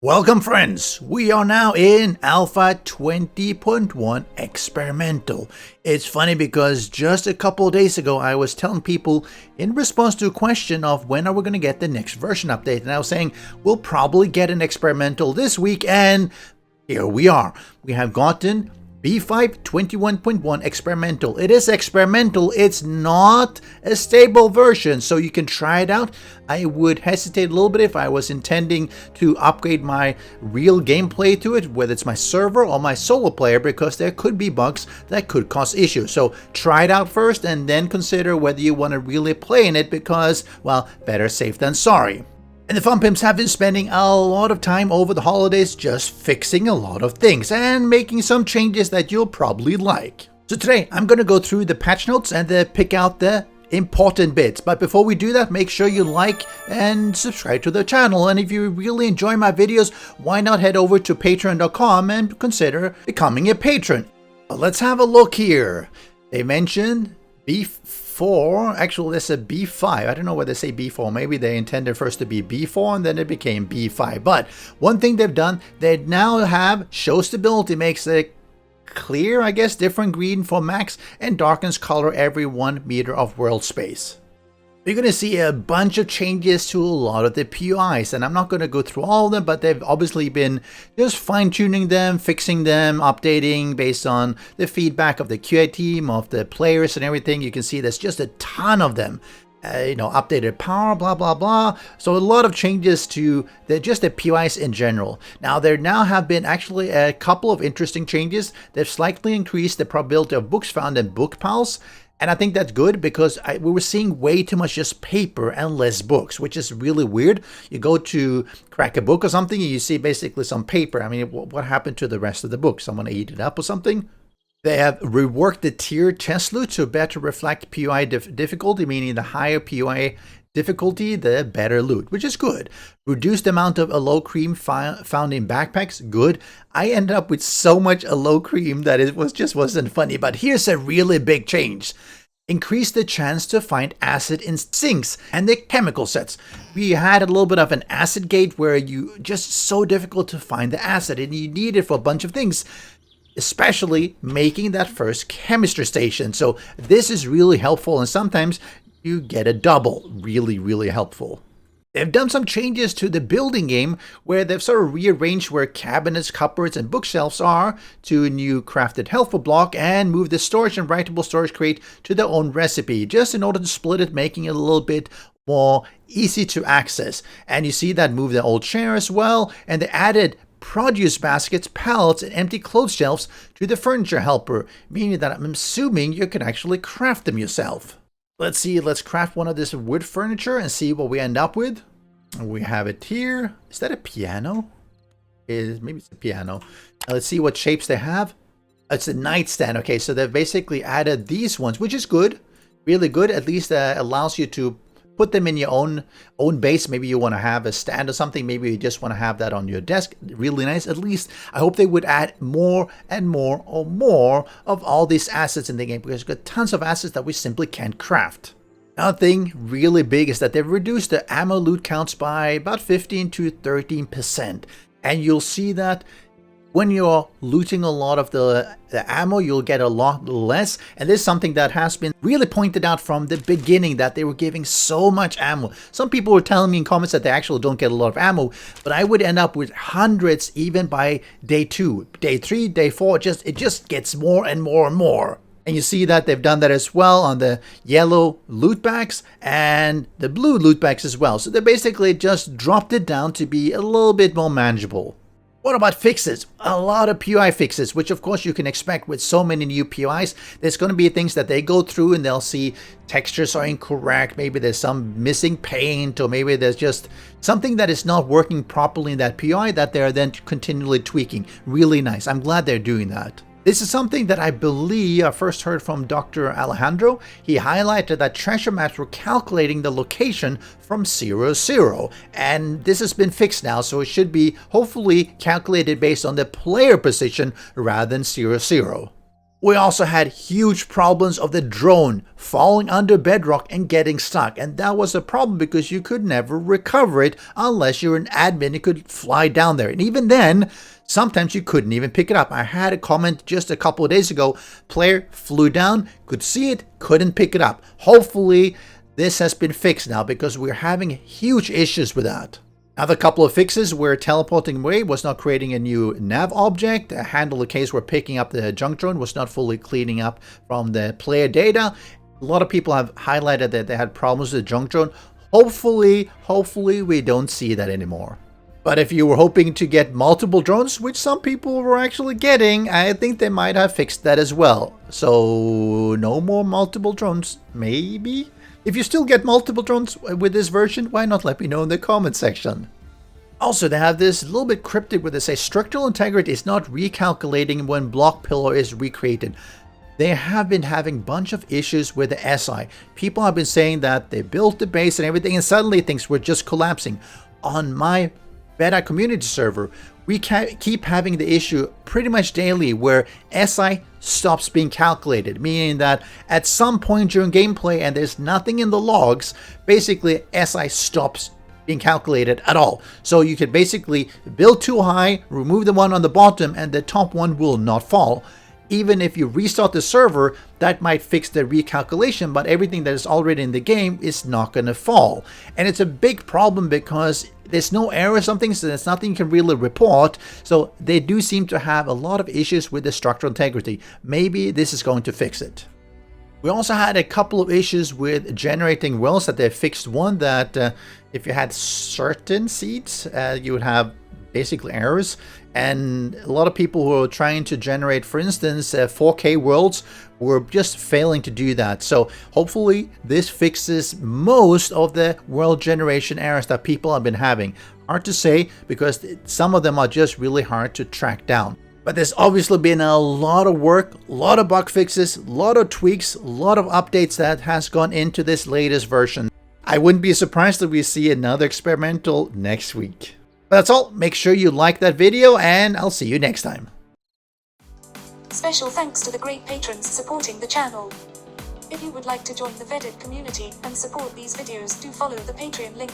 Welcome friends, we are now in Alpha 20.1 Experimental. It's funny because just a couple of days ago I was telling people in response to a question of when are we going to get the next version update, and I was saying we'll probably get an Experimental this week, and here we are. We have gotten B5 21.1 Experimental. It is experimental, it's not a stable version, so you can try it out. I would hesitate a little bit if I was intending to upgrade my real gameplay to it, whether it's my server or my solo player, because there could be bugs that could cause issues. So try it out first and then consider whether you want to really play in it, because, well, better safe than sorry. And the Fun Pimps have been spending a lot of time over the holidays just fixing a lot of things and making some changes that you'll probably like. So today I'm going to go through the patch notes and pick out the important bits. But before we do that, make sure you like and subscribe to the channel. And if you really enjoy my videos, why not head over to patreon.com and consider becoming a patron. Let's have a look here. They mentioned B4, actually this is a B5. I don't know why they say B4. Maybe they intended first to be B4 and then it became B5. But one thing they've done, they now have show stability, makes it clear, I guess, different green for max, and darkens color every 1 meter of world space. You're going to see a bunch of changes to a lot of the POIs, and I'm not going to go through all of them, but they've obviously been just fine-tuning them, fixing them, updating based on the feedback of the QA team, of the players and everything. You can see there's just a ton of them. Updated power, blah, blah, blah. So a lot of changes to just the POIs in general. Now, there now have been actually a couple of interesting changes. They've slightly increased the probability of books found in book piles. And I think that's good because we were seeing way too much just paper and less books, which is really weird. You go to crack a book or something and you see basically some paper. I mean, what happened to the rest of the book? Someone ate it up or something? They have reworked the tier test loot to better reflect POI difficulty, meaning the higher POI difficulty, the better loot, which is good. Reduced amount of aloe cream found in backpacks, good. I ended up with so much aloe cream that it wasn't funny, but here's a really big change. Increase the chance to find acid in sinks and the chemical sets. We had a little bit of an acid gate where you just so difficult to find the acid and you need it for a bunch of things, especially making that first chemistry station. So this is really helpful, and sometimes you get a double. Really, really helpful. They've done some changes to the building game where they've sort of rearranged where cabinets, cupboards, and bookshelves are to a new crafted helpful block, and moved the storage and writable storage crate to their own recipe, just in order to split it, making it a little bit more easy to access. And you see that move the old chair as well, and they added produce baskets, pallets, and empty clothes shelves to the furniture helper, meaning that I'm assuming you can actually craft them yourself. Let's see, let's craft one of this wood furniture and see what we end up with. We have it here. Is that a piano? Maybe it's a piano. Now let's see what shapes they have. It's a nightstand. Okay, so they've basically added these ones, which is good. Really good. At least allows you to put them in your own base. Maybe you want to have a stand or something. Maybe you just want to have that on your desk. Really nice. At least I hope they would add more and more of all these assets in the game, because we've got tons of assets that we simply can't craft. Another thing really big is that they've reduced the ammo loot counts by about 15 to 13%. And you'll see that when you're looting a lot of the ammo, you'll get a lot less. And this is something that has been really pointed out from the beginning, that they were giving so much ammo. Some people were telling me in comments that they actually don't get a lot of ammo, but I would end up with hundreds even by day 2. Day 3, day 4, it just gets more and more and more. And you see that they've done that as well on the yellow loot bags and the blue loot bags as well. So they basically just dropped it down to be a little bit more manageable. What about fixes? A lot of POI fixes, which of course you can expect with so many new POIs. There's going to be things that they go through and they'll see textures are incorrect. Maybe there's some missing paint, or maybe there's just something that is not working properly in that POI that they're then continually tweaking. Really nice. I'm glad they're doing that. This is something that I believe I first heard from Dr. Alejandro. He highlighted that treasure maps were calculating the location from 0, and this has been fixed now, so it should be hopefully calculated based on the player position rather than 0. We also had huge problems of the drone falling under bedrock and getting stuck, and that was a problem because you could never recover it unless you're an admin and could fly down there. And even then, sometimes you couldn't even pick it up. I had a comment just a couple of days ago, player flew down, could see it, couldn't pick it up. Hopefully this has been fixed now because we're having huge issues with that. Another couple of fixes where teleporting away was not creating a new nav object. A handle the case where picking up the junk drone was not fully cleaning up from the player data. A lot of people have highlighted that they had problems with the junk drone. Hopefully we don't see that anymore. But if you were hoping to get multiple drones, which some people were actually getting, I think they might have fixed that as well. So no more multiple drones, maybe? If you still get multiple drones with this version, why not let me know in the comment section? Also, they have this little bit cryptic where they say structural integrity is not recalculating when block pillar is recreated. They have been having a bunch of issues with the SI. People have been saying that they built the base and everything and suddenly things were just collapsing. On my beta community server, we keep having the issue pretty much daily where SI stops being calculated, meaning that at some point during gameplay and there's nothing in the logs, basically SI stops being calculated at all. So you could basically build too high, remove the one on the bottom, and the top one will not fall. Even if you restart the server, that might fix the recalculation, but everything that is already in the game is not going to fall. And it's a big problem because there's no error or something, so there's nothing you can really report. So they do seem to have a lot of issues with the structural integrity. Maybe this is going to fix it. We also had a couple of issues with generating wells that they fixed. One that if you had certain seeds, you would have basically errors. And a lot of people who are trying to generate, for instance, 4K worlds were just failing to do that. So hopefully this fixes most of the world generation errors that people have been having. Hard to say because some of them are just really hard to track down. But there's obviously been a lot of work, a lot of bug fixes, a lot of tweaks, a lot of updates that has gone into this latest version. I wouldn't be surprised if we see another experimental next week. But that's all. Make sure you like that video and I'll see you next time. Special thanks to the great patrons supporting the channel. If you would like to join the vetted community and support these videos, do follow the Patreon link.